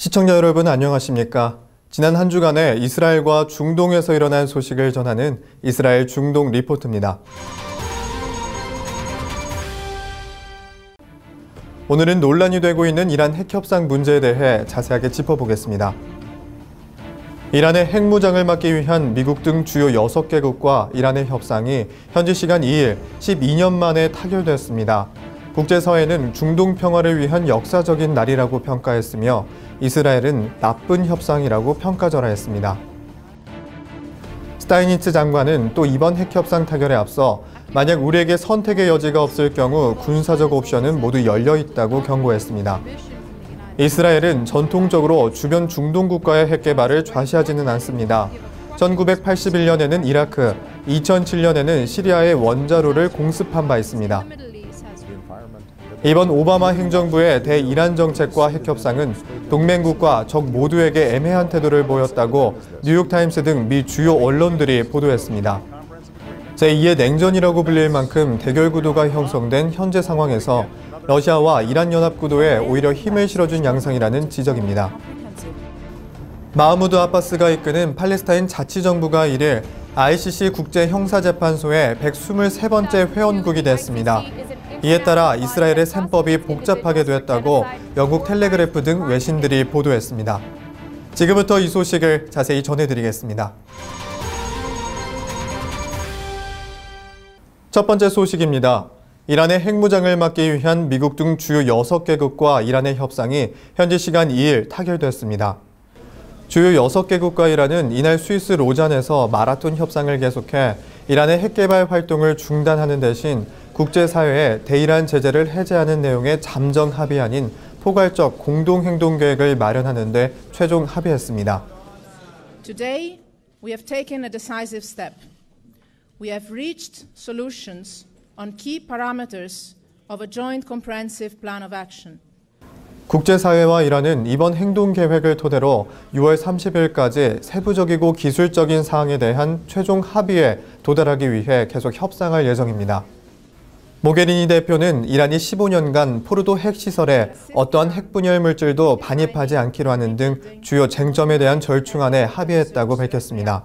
시청자 여러분 안녕하십니까? 지난 한 주간에 이스라엘과 중동에서 일어난 소식을 전하는 이스라엘 중동 리포트입니다. 오늘은 논란이 되고 있는 이란 핵협상 문제에 대해 자세하게 짚어보겠습니다. 이란의 핵무장을 막기 위한 미국 등 주요 6개국과 이란의 협상이 현지 시간 2일 12년 만에 타결됐습니다. 국제사회는 중동 평화를 위한 역사적인 날이라고 평가했으며 이스라엘은 나쁜 협상이라고 평가절하했습니다. 스타이니츠 장관은 또 이번 핵협상 타결에 앞서 만약 우리에게 선택의 여지가 없을 경우 군사적 옵션은 모두 열려 있다고 경고했습니다. 이스라엘은 전통적으로 주변 중동 국가의 핵 개발을 좌시하지는 않습니다. 1981년에는 이라크, 2007년에는 시리아의 원자로를 공습한 바 있습니다. 이번 오바마 행정부의 대이란 정책과 핵협상은 동맹국과 적 모두에게 애매한 태도를 보였다고 뉴욕타임스 등 미 주요 언론들이 보도했습니다. 제2의 냉전이라고 불릴 만큼 대결 구도가 형성된 현재 상황에서 러시아와 이란 연합 구도에 오히려 힘을 실어준 양상이라는 지적입니다. 마흐무드 아바스가 이끄는 팔레스타인 자치정부가 1일 ICC 국제형사재판소의 123번째 회원국이 됐습니다. 이에 따라 이스라엘의 셈법이 복잡하게 됐다고 영국 텔레그래프 등 외신들이 보도했습니다. 지금부터 이 소식을 자세히 전해드리겠습니다. 첫 번째 소식입니다. 이란의 핵무장을 막기 위한 미국 등 주요 6개국과 이란의 협상이 현지 시간 2일 타결됐습니다. 주요 6개국과 이란은 이날 스위스 로잔에서 마라톤 협상을 계속해 이란의 핵개발 활동을 중단하는 대신 국제사회에 대이란 제재를 해제하는 내용의 잠정 합의안인 포괄적 공동행동계획을 마련하는 데 최종 합의했습니다. Today, we have taken a decisive step. We have reached solutions on key parameters of a joint comprehensive plan of action. 국제사회와 이란은 이번 행동계획을 토대로 6월 30일까지 세부적이고 기술적인 사항에 대한 최종 합의에 도달하기 위해 계속 협상할 예정입니다. 모게리니 대표는 이란이 15년간 포르도 핵시설에 어떠한 핵분열 물질도 반입하지 않기로 하는 등 주요 쟁점에 대한 절충안에 합의했다고 밝혔습니다.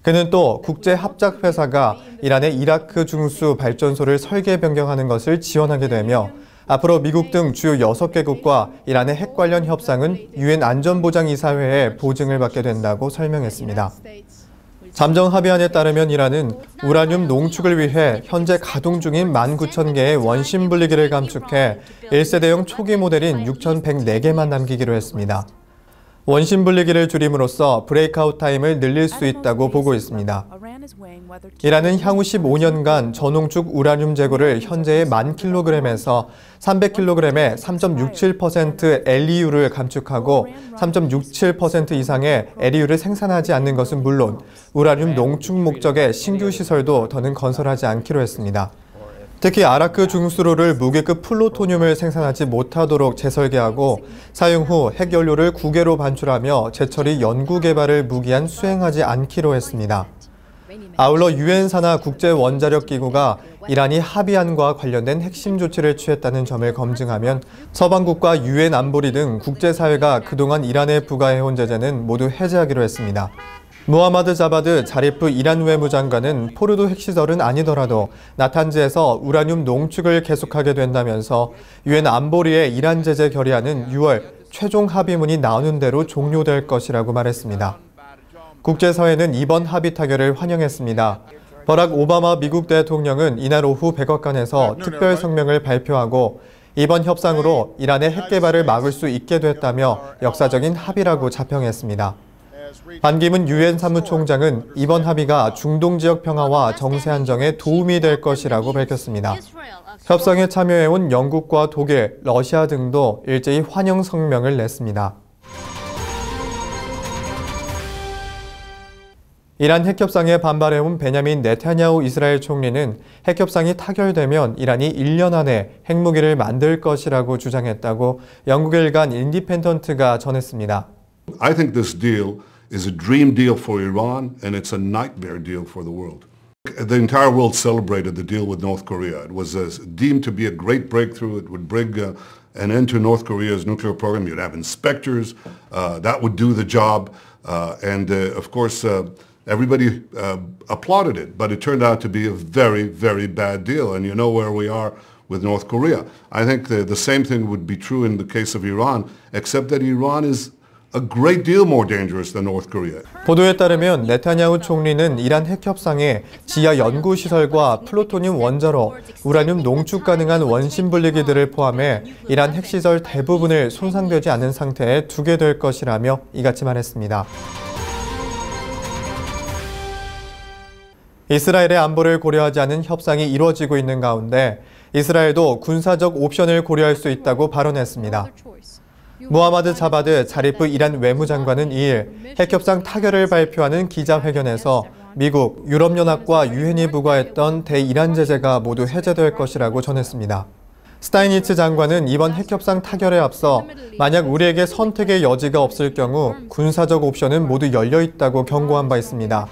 그는 또 국제합작회사가 이란의 이라크 중수 발전소를 설계 변경하는 것을 지원하게 되며 앞으로 미국 등 주요 6개국과 이란의 핵 관련 협상은 유엔 안전보장이사회의 보증을 받게 된다고 설명했습니다. 잠정 합의안에 따르면 이란은 우라늄 농축을 위해 현재 가동 중인 19,000개의 원심 분리기를 감축해 1세대형 초기 모델인 6,104개만 남기기로 했습니다. 원심 분리기를 줄임으로써 브레이크아웃 타임을 늘릴 수 있다고 보고 있습니다. 이란은 향후 15년간 저농축 우라늄 재고를 현재의 1000kg에서 300kg의 3.67% LEU를 감축하고 3.67% 이상의 LEU를 생산하지 않는 것은 물론 우라늄 농축 목적의 신규 시설도 더는 건설하지 않기로 했습니다. 특히 아라크 중수로를 무기급 플루토늄을 생산하지 못하도록 재설계하고 사용 후 핵연료를 국외로 반출하며 재처리 연구 개발을 무기한 수행하지 않기로 했습니다. 아울러 유엔 산하 국제원자력기구가 이란이 합의안과 관련된 핵심 조치를 취했다는 점을 검증하면 서방국과 유엔 안보리 등 국제사회가 그동안 이란에 부과해온 제재는 모두 해제하기로 했습니다. 무하마드 자바드 자리프 이란 외무장관은 포르도 핵시설은 아니더라도 나탄즈에서 우라늄 농축을 계속하게 된다면서 유엔 안보리의 이란 제재 결의안은 6월 최종 합의문이 나오는 대로 종료될 것이라고 말했습니다. 국제사회는 이번 합의 타결을 환영했습니다. 버락 오바마 미국 대통령은 이날 오후 백악관에서 특별 성명을 발표하고 이번 협상으로 이란의 핵 개발을 막을 수 있게 됐다며 역사적인 합의라고 자평했습니다. 반기문 유엔 사무총장은 이번 합의가 중동 지역 평화와 정세 안정에 도움이 될 것이라고 밝혔습니다. 협상에 참여해온 영국과 독일, 러시아 등도 일제히 환영 성명을 냈습니다. 이란 핵협상에 반발해온 베냐민 네타냐후 이스라엘 총리는 핵협상이 타결되면 이란이 1년 안에 핵무기를 만들 것이라고 주장했다고 영국 일간 인디펜던트가 전했습니다. I think this deal is a dream deal for Iran and it's a nightmare deal for the world. The entire world celebrated the deal with North Korea. It was deemed to be a great breakthrough. It would bring an end to North Korea's nuclear program. You'd have inspectors that would do the job. Of course, everybody applauded it, but it turned out to be a very, very bad deal. And you know where we are with North Korea. I think the same thing would be true in the case of Iran, except that Iran is a great deal more dangerous than North Korea. 보도에 따르면 네타냐후 총리는 이란 핵 협상에 지하 연구시설과 플루토늄 원자로, 우라늄 농축 가능한 원심 분리기들을 포함해 이란 핵시설 대부분을 손상되지 않은 상태에 두게 될 것이라며 이같이 말했습니다. 이스라엘의 안보를 고려하지 않은 협상이 이루어지고 있는 가운데 이스라엘도 군사적 옵션을 고려할 수 있다고 발언했습니다. 무하마드 자바드 자리프 이란 외무장관은 2일 핵협상 타결을 발표하는 기자회견에서 미국, 유럽연합과 유엔이 부과했던 대이란 제재가 모두 해제될 것이라고 전했습니다. 스타이니츠 장관은 이번 핵협상 타결에 앞서 만약 우리에게 선택의 여지가 없을 경우 군사적 옵션은 모두 열려 있다고 경고한 바 있습니다.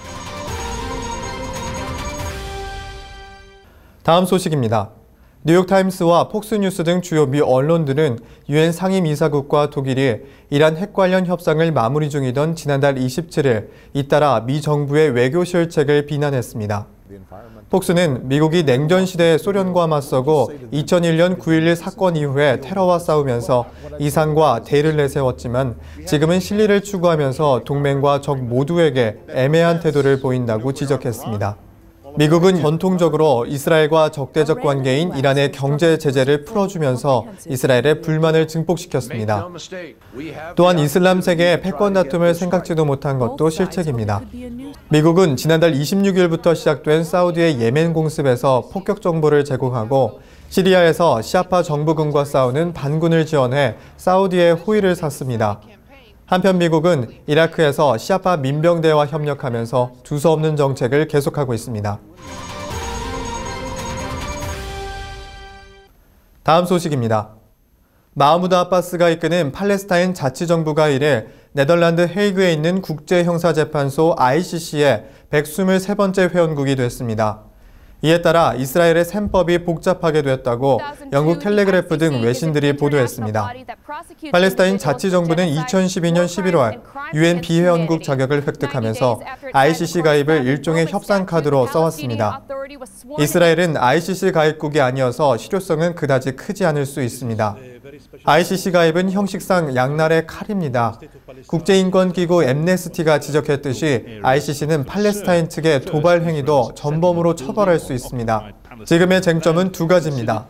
다음 소식입니다. 뉴욕타임스와 폭스뉴스 등 주요 미 언론들은 유엔 상임이사국과 독일이 이란 핵 관련 협상을 마무리 중이던 지난달 27일 잇따라 미 정부의 외교 실책을 비난했습니다. 폭스는 미국이 냉전 시대의 소련과 맞서고 2001년 9.11 사건 이후에 테러와 싸우면서 이상과 대의를 내세웠지만 지금은 실리를 추구하면서 동맹과 적 모두에게 애매한 태도를 보인다고 지적했습니다. 미국은 전통적으로 이스라엘과 적대적 관계인 이란의 경제 제재를 풀어주면서 이스라엘의 불만을 증폭시켰습니다. 또한 이슬람 세계의 패권 다툼을 생각지도 못한 것도 실책입니다. 미국은 지난달 26일부터 시작된 사우디의 예멘 공습에서 폭격 정보를 제공하고 시리아에서 시아파 정부군과 싸우는 반군을 지원해 사우디의 호의를 샀습니다. 한편 미국은 이라크에서 시아파 민병대와 협력하면서 두서없는 정책을 계속하고 있습니다. 다음 소식입니다. 마흐무드 아바스가 이끄는 팔레스타인 자치정부가 1일 네덜란드 헤이그에 있는 국제형사재판소 ICC의 123번째 회원국이 됐습니다. 이에 따라 이스라엘의 셈법이 복잡하게 됐다고 영국 텔레그래프 등 외신들이 보도했습니다. 팔레스타인 자치정부는 2012년 11월 유엔 비회원국 자격을 획득하면서 ICC 가입을 일종의 협상 카드로 써왔습니다. 이스라엘은 ICC 가입국이 아니어서 실효성은 그다지 크지 않을 수 있습니다. ICC 가입은 형식상 양날의 칼입니다. 국제인권기구 엠네스티가 지적했듯이 ICC는 팔레스타인 측의 도발 행위도 전범으로 처벌할 수 있습니다. 지금의 쟁점은 두 가지입니다.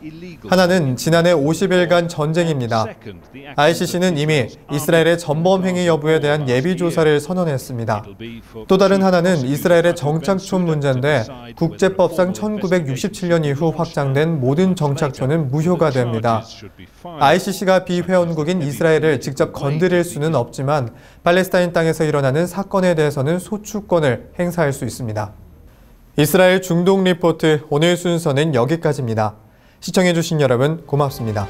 하나는 지난해 50일간 전쟁입니다. ICC는 이미 이스라엘의 전범 행위 여부에 대한 예비조사를 선언했습니다. 또 다른 하나는 이스라엘의 정착촌 문제인데 국제법상 1967년 이후 확장된 모든 정착촌은 무효가 됩니다. ICC가 비회원국인 이스라엘을 직접 건드릴 수는 없지만 팔레스타인 땅에서 일어나는 사건에 대해서는 소추권을 행사할 수 있습니다. 이스라엘 중동 리포트 오늘 순서는 여기까지입니다. 시청해주신 여러분 고맙습니다.